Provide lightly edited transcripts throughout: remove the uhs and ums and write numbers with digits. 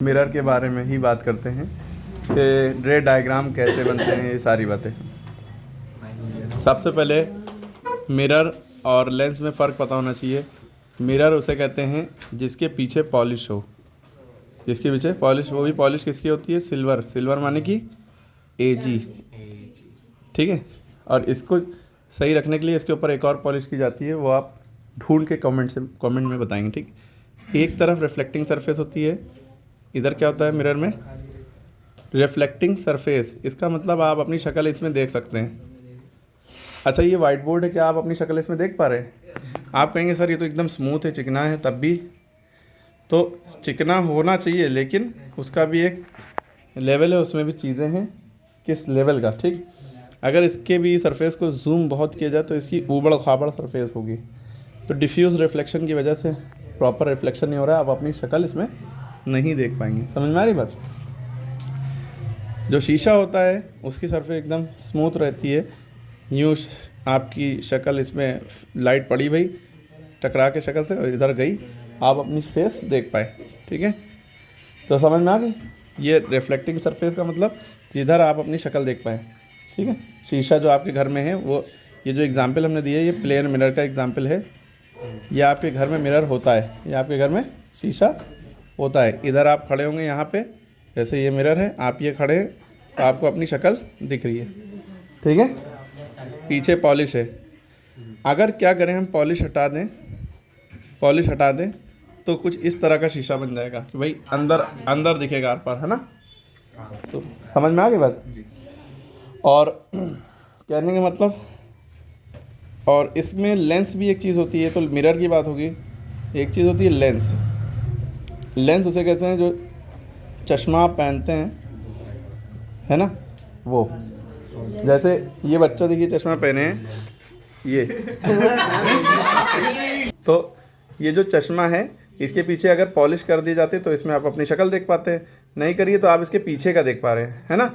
Mirror के बारे में ही बात करते हैं कि रे डायग्राम कैसे बनते हैं, ये सारी बातें। सबसे पहले मिरर और लेंस में फ़र्क पता होना चाहिए। मिरर उसे कहते हैं जिसके पीछे पॉलिश हो, जिसके पीछे पॉलिश, वो भी पॉलिश किसकी होती है? सिल्वर। सिल्वर माने कि एजी, ठीक है। और इसको सही रखने के लिए इसके ऊपर एक और पॉलिश की जाती है, वो आप ढूंढ के कमेंट में बताएंगे, ठीक। एक तरफ रिफ्लेक्टिंग सरफेस होती है, इधर क्या होता है मिरर में? Reflecting surface. इसका मतलब आप अपनी शक्ल इसमें देख सकते हैं। अच्छा, ये वाइट बोर्ड है, क्या आप अपनी शक्ल इसमें देख पा रहे हैं? आप कहेंगे सर ये तो एकदम स्मूथ है, चिकना है, तब भी तो चिकना होना चाहिए, लेकिन उसका भी एक लेवल है, उसमें भी चीज़ें हैं किस लेवल का, ठीक। अगर इसके भी सरफेस को जूम बहुत किया जाए तो इसकी ऊबड़ खाबड़ सरफेस होगी, तो डिफ्यूज़ रिफ्लेक्शन की वजह से प्रॉपर रिफ्लेक्शन नहीं हो रहा है, आप अपनी शक्ल इसमें नहीं देख पाएंगे। समझ में आ रही बात? जो शीशा होता है उसकी सरफेस एकदम स्मूथ रहती है, यूँ आपकी शक्ल इसमें लाइट पड़ी भाई टकरा के शक्ल से और इधर गई, आप अपनी फेस देख पाए, ठीक है। तो समझ में आ गई? ये रिफ्लेक्टिंग सरफेस का मतलब जिधर आप अपनी शक्ल देख पाए, ठीक है। शीशा जो आपके घर में है, वो ये जो एग्जांपल हमने दिया है ये प्लेन मिरर का एग्जांपल है। ये आपके घर में मिरर होता है, ये आपके घर में शीशा होता है। इधर आप खड़े होंगे यहाँ पे, जैसे ये मिरर है, आप ये खड़े हैं तो आपको अपनी शक्ल दिख रही है, ठीक है। पीछे पॉलिश है, अगर क्या करें हम पॉलिश हटा दें तो कुछ इस तरह का शीशा बन जाएगा कि भाई अंदर दिखेगा आर पार, है ना। तो समझ में आ गई बात? और कहने का मतलब, और इसमें लेंस भी एक चीज़ होती है, तो मिरर की बात होगी, एक चीज़ होती है लेंस। लेंस उसे कहते हैं जो चश्मा आप पहनते हैं, है ना, वो। जैसे ये बच्चा देखिए चश्मा पहने हैं, ये तो ये जो चश्मा है इसके पीछे अगर पॉलिश कर दी जाती तो इसमें आप अपनी शक्ल देख पाते हैं, नहीं करिए तो आप इसके पीछे का देख पा रहे हैं, है ना।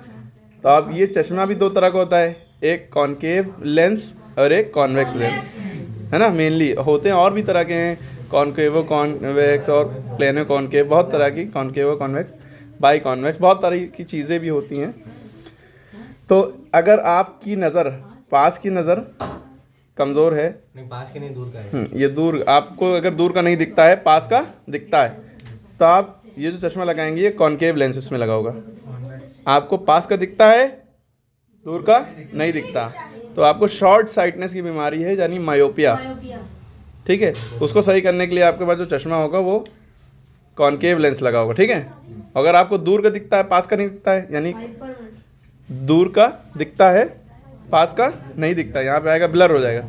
तो आप ये चश्मा भी दो तरह का होता है, एक कॉनकेव लेंस और एक कॉन्वेक्स लेंस, है ना। मेनली होते हैं और भी तरह के हैं, कॉनकेव कॉन्वेक्स और प्लेनो कॉनकेव, बहुत तरह की, कॉनकेव कॉन्वेक्स, बाई कॉन्वेक्स, बहुत तरह की चीज़ें भी होती हैं। तो अगर आपकी नज़र, पास की नज़र कमज़ोर है, नहीं पास के नहीं दूर का है, ये दूर, आपको अगर दूर का नहीं दिखता है, पास का दिखता है, तो आप ये जो चश्मा लगाएंगे ये कॉनकेव लेंस इसमें लगा होगा। आपको पास का दिखता है, दूर का नहीं दिखता, तो आपको शॉर्ट साइटनेस की बीमारी है, यानी मायोपिया, ठीक है। उसको सही करने के लिए आपके पास जो चश्मा होगा वो कॉनकेव लेंस लगा होगा, ठीक है। अगर आपको दूर का दिखता है, पास का नहीं दिखता है, यानी दूर का दिखता है, पास का नहीं दिखता, यहाँ पे आएगा ब्लर हो जाएगा।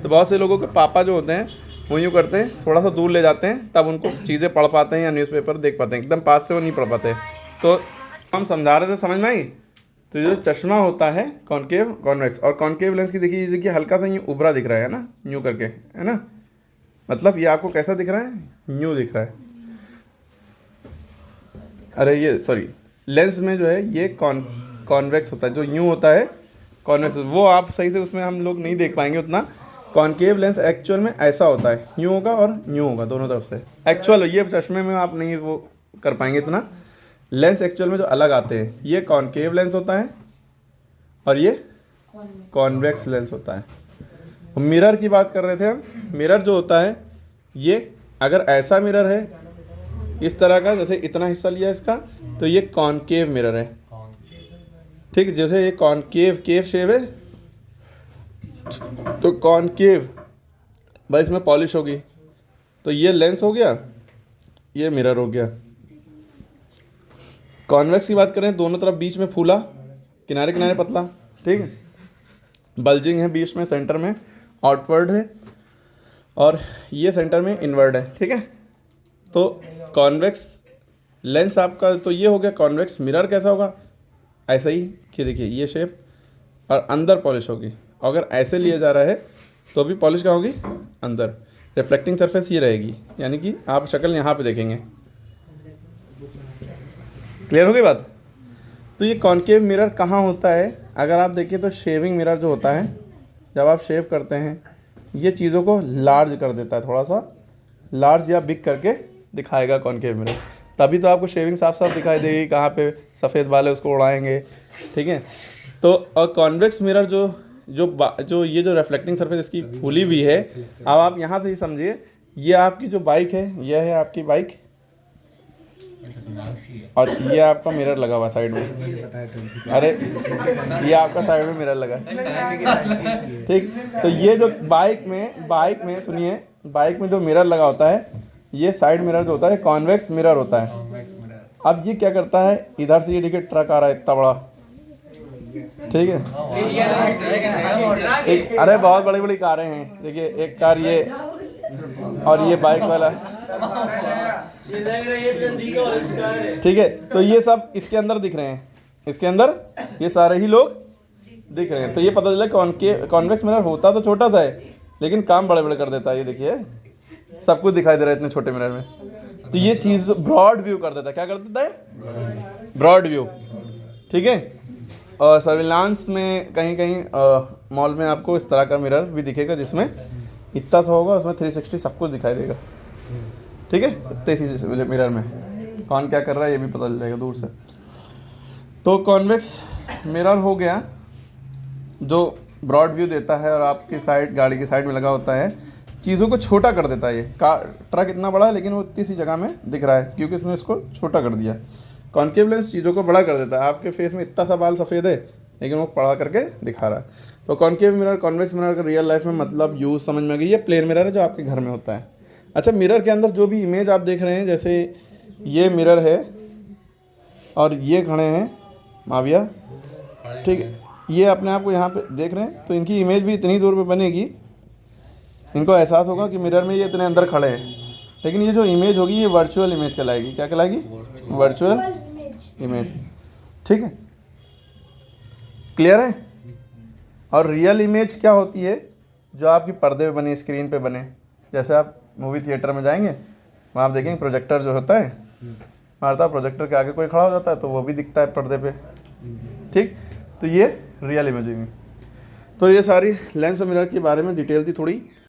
तो बहुत से लोगों के पापा जो होते हैं वो यूँ करते हैं, थोड़ा सा दूर ले जाते हैं, तब उनको चीज़ें पढ़ पाते हैं या न्यूज़पेपर देख पाते हैं, एकदम पास से वो नहीं पढ़ पाते। तो हम समझा रहे थे, समझ में आई? तो जो चश्मा होता है कॉनकेव कॉन्वेक्स, और कॉनकेव लेंस की देखिए हल्का सा यूँ उभरा दिख रहा है ना, यूँ करके, है ना। मतलब ये आपको कैसा दिख रहा है? यूँ दिख रहा है। अरे ये सॉरी, लेंस में जो है ये कॉन्वेक्स होता है, जो यूँ होता है कॉन्वेक्स, वो आप सही से उसमें हम लोग नहीं देख पाएंगे उतना। कॉनकेव लेंस एक्चुअल में ऐसा होता है, यूँ होगा और यूँ होगा, दोनों तरफ से। एक्चुअल ये चश्मे में आप नहीं वो कर पाएंगे इतना। लेंस एक्चुअल में जो अलग आते हैं, ये कॉनकेव लेंस होता है और ये कॉन्वेक्स लेंस होता है। मिरर की बात कर रहे थे हम। मिरर जो होता है, ये अगर ऐसा मिरर है इस तरह का, जैसे इतना हिस्सा लिया इसका, तो ये कॉनकेव मिरर है, ठीक। जैसे ये कॉनकेव केव शेप है, तो कॉनकेव भाई इसमें पॉलिश होगी, तो ये लेंस हो गया, ये मिरर हो गया। कॉन्वेक्स की बात करें, दोनों तरफ बीच में फूला, किनारे किनारे पतला, ठीक है, बल्जिंग है बीच में, सेंटर में आउटवर्ड है, और ये सेंटर में इनवर्ड है, ठीक है। तो कॉन्वेक्स लेंस आपका तो ये हो गया। कॉन्वेक्स मिरर कैसा होगा? ऐसा ही कि देखिए ये शेप, और अंदर पॉलिश होगी। अगर ऐसे लिया जा रहा है तो भी पॉलिश कहाँ होगी? अंदर। रिफ्लेक्टिंग सरफेस ये रहेगी, यानी कि आप शक्ल यहाँ पे देखेंगे। क्लियर हो गई बात? तो ये कॉनकेव मिरर कहाँ होता है? अगर आप देखिए तो शेविंग मिरर जो होता है, जब आप शेव करते हैं, ये चीज़ों को लार्ज कर देता है, थोड़ा सा लार्ज या बिग करके दिखाएगा कॉनकेव मिरर। तभी तो आपको शेविंग साफ साफ दिखाई देगी, कहाँ पे सफ़ेद बाल है उसको उड़ाएंगे, ठीक है। तो और कॉन्वेक्स मिरर जो ये जो रिफ्लेक्टिंग सरफेस इसकी फूली हुई है, अब आप यहाँ से ही समझिए, ये आपकी जो बाइक है, यह है आपकी बाइक, और ये आपका मिरर लगा हुआ साइड में, अरे ये आपका साइड में मिरर लगा, ठीक। तो ये जो बाइक में सुनिए, बाइक में जो मिरर लगा होता है, ये साइड मिरर जो होता है कॉन्वेक्स मिरर होता है। अब ये क्या करता है, इधर से ये देखिए ट्रक आ रहा है इतना बड़ा, ठीक है, अरे बहुत बड़ी बड़ी कारें हैं, देखिए एक कार ये, और ये बाइक वाला, ठीक है। तो ये सब इसके अंदर दिख रहे हैं, इसके अंदर ये सारे ही लोग दिख रहे हैं। तो ये पता चला कॉन्वेक्स मिरर होता तो छोटा सा है, लेकिन काम बड़े बड़े कर देता है। ये देखिए सब कुछ दिखाई दे रहा है इतने छोटे मिरर में। तो ये चीज़ ब्रॉड व्यू कर देता है, क्या कर देता है, ब्रॉड व्यू, ठीक है। और सर्विलांस में कहीं कहीं मॉल में आपको इस तरह का मिरर भी दिखेगा, जिसमें इतना सा होगा, उसमें 360 सब कुछ दिखाई देगा, ठीक है। इतने मिरर में कौन क्या कर रहा है ये भी पता चल जाएगा दूर से। तो कॉन्वेक्स मिरर हो गया जो ब्रॉड व्यू देता है, और आपकी साइड, गाड़ी की साइड में लगा होता है, चीज़ों को छोटा कर देता है। ये ट्रक इतना बड़ा है लेकिन वो इतनी सी जगह में दिख रहा है, क्योंकि इसने इसको छोटा कर दिया। कॉन्केव लेंस चीज़ों को बड़ा कर देता है। आपके फेस में इतना सा बाल सफ़ेद है, लेकिन वो बड़ा करके दिखा रहा है। तो कॉन्केव मिरर, कॉन्वेक्स मिरर का रियल लाइफ में मतलब यूज़ समझ में आ गई। ये प्लेन मिरर है जो आपके घर में होता है। अच्छा, मिरर के अंदर जो भी इमेज आप देख रहे हैं, जैसे ये मिरर है और ये खड़े हैं माविया, ठीक है, ये अपने आप को यहाँ पे देख रहे हैं, तो इनकी इमेज भी इतनी दूर पे बनेगी, इनको एहसास होगा कि मिरर में ये इतने अंदर खड़े हैं, लेकिन ये जो इमेज होगी ये वर्चुअल इमेज कहलाएगी। क्या कहलाएगी, वर्चुअल इमेज, ठीक है, क्लियर है। और रियल इमेज क्या होती है, जो आपकी पर्दे पे बने, स्क्रीन पे बने। जैसे आप मूवी थिएटर में जाएंगे, वहाँ आप देखेंगे प्रोजेक्टर जो होता है मारता, प्रोजेक्टर के आगे कोई खड़ा हो जाता है तो वो भी दिखता है पर्दे पे, ठीक। तो ये रियल इमेजिंग है। तो ये सारी लेंस और मिरर के बारे में डिटेल थी थोड़ी।